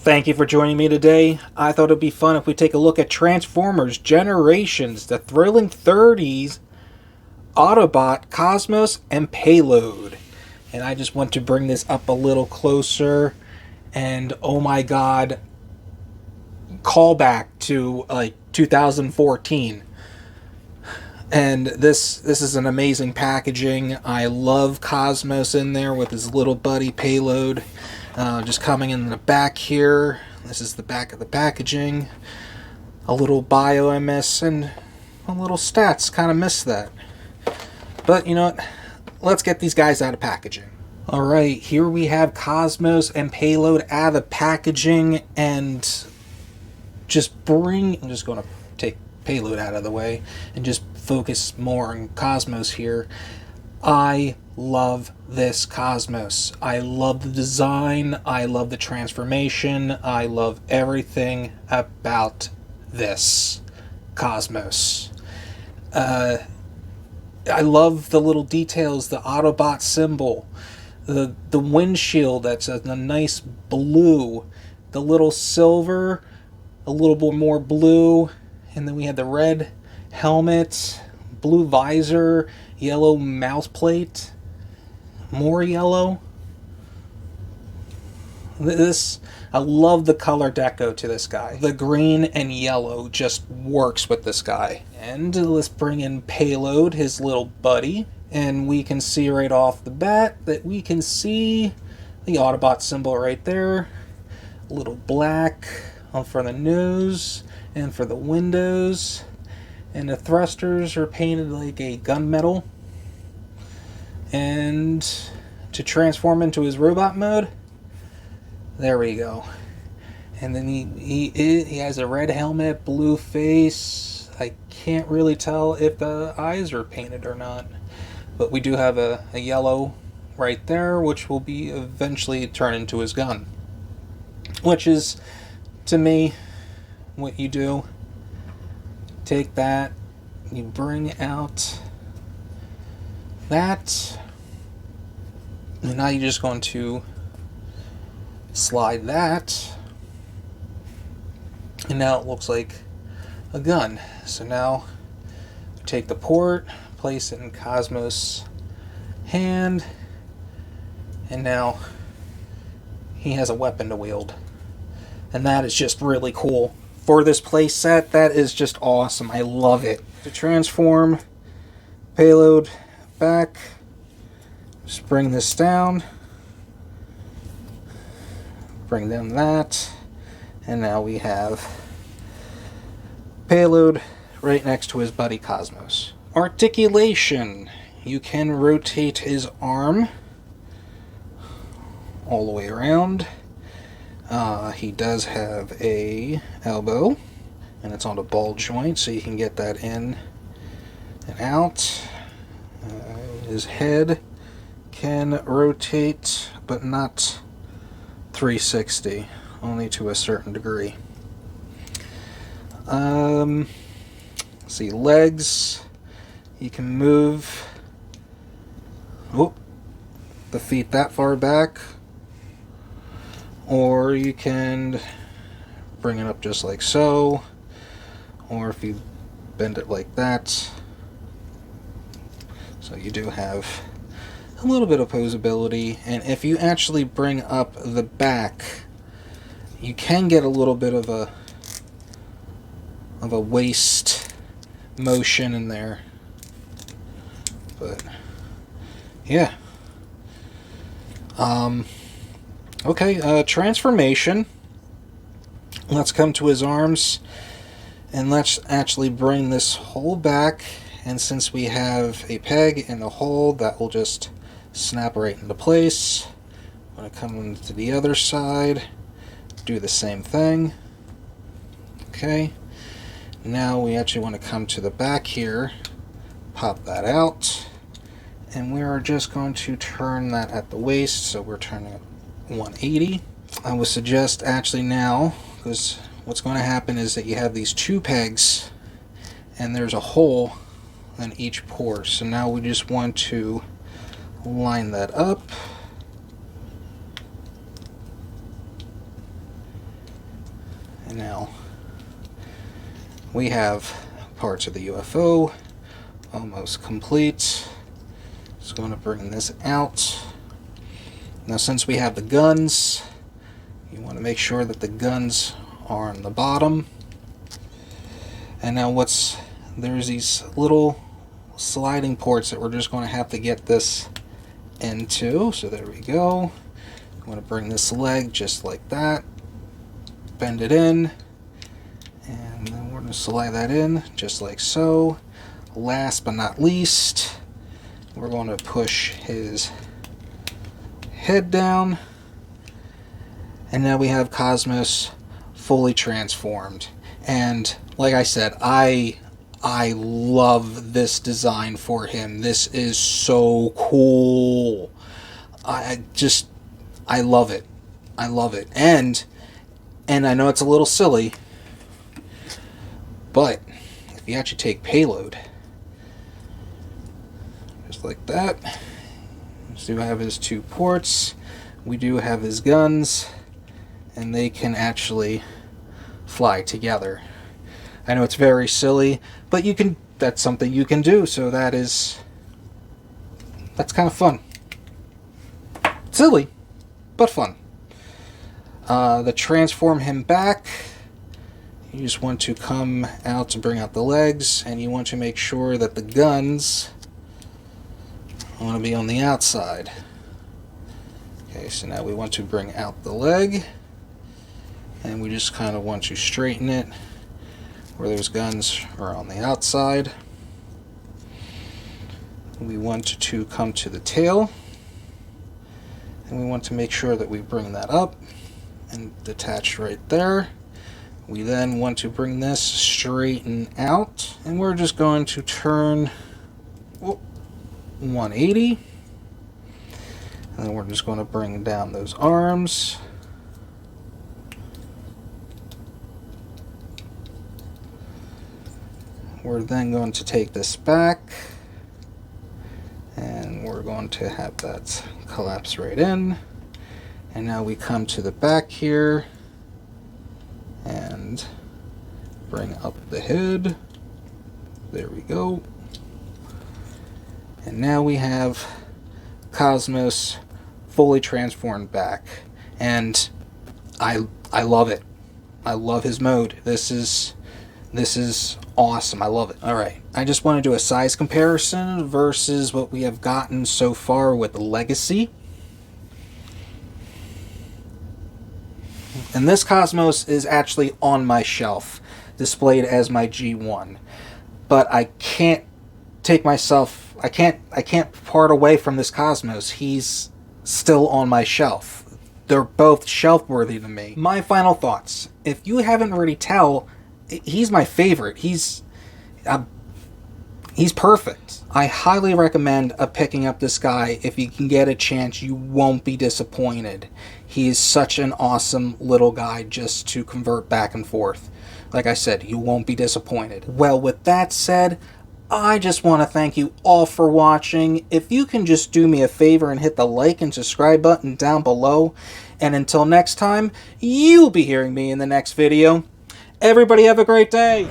Thank you for joining me today. I thought it'd be fun if we take a look at Transformers Generations, the thrilling 30s, Autobot, Cosmos, and Payload. And I just want to bring this up a little closer. And oh my god, callback to like 2014. And this is an amazing packaging. I love Cosmos in there with his little buddy Payload. Just coming in the back here. This is the back of the packaging. A little bio MS and a little stats. Kind of missed that. But you know what? Let's get these guys out of packaging. Alright, here we have Cosmos and Payload out of the packaging. And I'm just going to take Payload out of the way and just focus more on Cosmos here. I love this Cosmos. I love the design. I love the transformation. I love everything about this Cosmos. I love the little details, the Autobot symbol, the windshield that's a nice blue, the little silver, a little bit more blue, and then we had the red helmet, blue visor, yellow mouth plate, more yellow. I love the color deco to this guy. The green and yellow just works with this guy. And let's bring in Payload, his little buddy. And we can see right off the bat that we can see the Autobot symbol right there. A little black for the nose and for the windows. And the thrusters are painted like a gunmetal. And to transform into his robot mode, there we go. And then he has a red helmet, blue face. I can't really tell if the eyes are painted or not. But we do have a yellow right there, which will be eventually turn into his gun. Which is, to me, what you do. Take that, you bring out that, and now you're just going to slide that, and now it looks like a gun. So now take the port, place it in Cosmos' hand, and now he has a weapon to wield, and that is just really cool. For this play set, that is just awesome. I love it. To transform Payload back, just bring this down, bring down that, and now we have Payload right next to his buddy Cosmos. Articulation. You can rotate his arm all the way around. He does have a elbow, and it's on a ball joint, so you can get that in and out. His head can rotate, but not 360, only to a certain degree. See, legs, you can move the feet that far back, or you can bring it up just like so, or if you bend it like that. So you do have a little bit of posability, and if you actually bring up the back, you can get a little bit of a waist motion in there. But yeah. Okay, transformation. Let's come to his arms, and let's actually bring this hole back, and since we have a peg in the hole, that will just snap right into place. I'm going to come into the other side, do the same thing. Okay, now we actually want to come to the back here, pop that out, and we are just going to turn that at the waist, so we're turning it 180. I would suggest actually now, because what's going to happen is that you have these two pegs and there's a hole in each port. So now we just want to line that up Now, we have parts of the UFO almost complete. Just going to bring this out. Now, since we have the guns, you want to make sure that the guns are on the bottom. And now there's these little sliding ports that we're just going to have to get this into. So there we go. I'm going to bring this leg just like that. Bend it in. And then we're going to slide that in just like so. Last but not least, we're going to push his head down. And now we have Cosmos fully transformed. And like I said, I love this design for him. This is so cool. I love it. I love it. And I know it's a little silly, but if you actually take Payload, just like that, so we have his 2 ports, we do have his guns, and they can actually fly together. I know it's very silly, but that's something you can do, so that's kind of fun. Silly, but fun. To transform him back, you just want to come out to bring out the legs, and you want to make sure that the guns want to be on the outside. Okay, so now we want to bring out the leg, and we just kind of want to straighten it where those guns are on the outside. We want to come to the tail, and we want to make sure that we bring that up and detach right there. We then want to bring this straighten out, and we're just going to turn 180, and then we're just going to bring down those arms. We're then going to take this back, and we're going to have that collapse right in. And now we come to the back here and bring up the head. There we go. And now we have Cosmos fully transformed back. And I love it. I love his mode. This is awesome. I love it. Alright, I just want to do a size comparison versus what we have gotten so far with Legacy. And this Cosmos is actually on my shelf, displayed as my G1. But I can't I can't part away from this Cosmos. He's still on my shelf. They're both shelf-worthy to me. My final thoughts. If you haven't already tell, he's my favorite. He's perfect. I highly recommend picking up this guy. If you can get a chance, you won't be disappointed. He is such an awesome little guy just to convert back and forth. Like I said, you won't be disappointed. Well, with that said, I just want to thank you all for watching. If you can just do me a favor and hit the like and subscribe button down below. And until next time, you'll be hearing me in the next video. Everybody have a great day.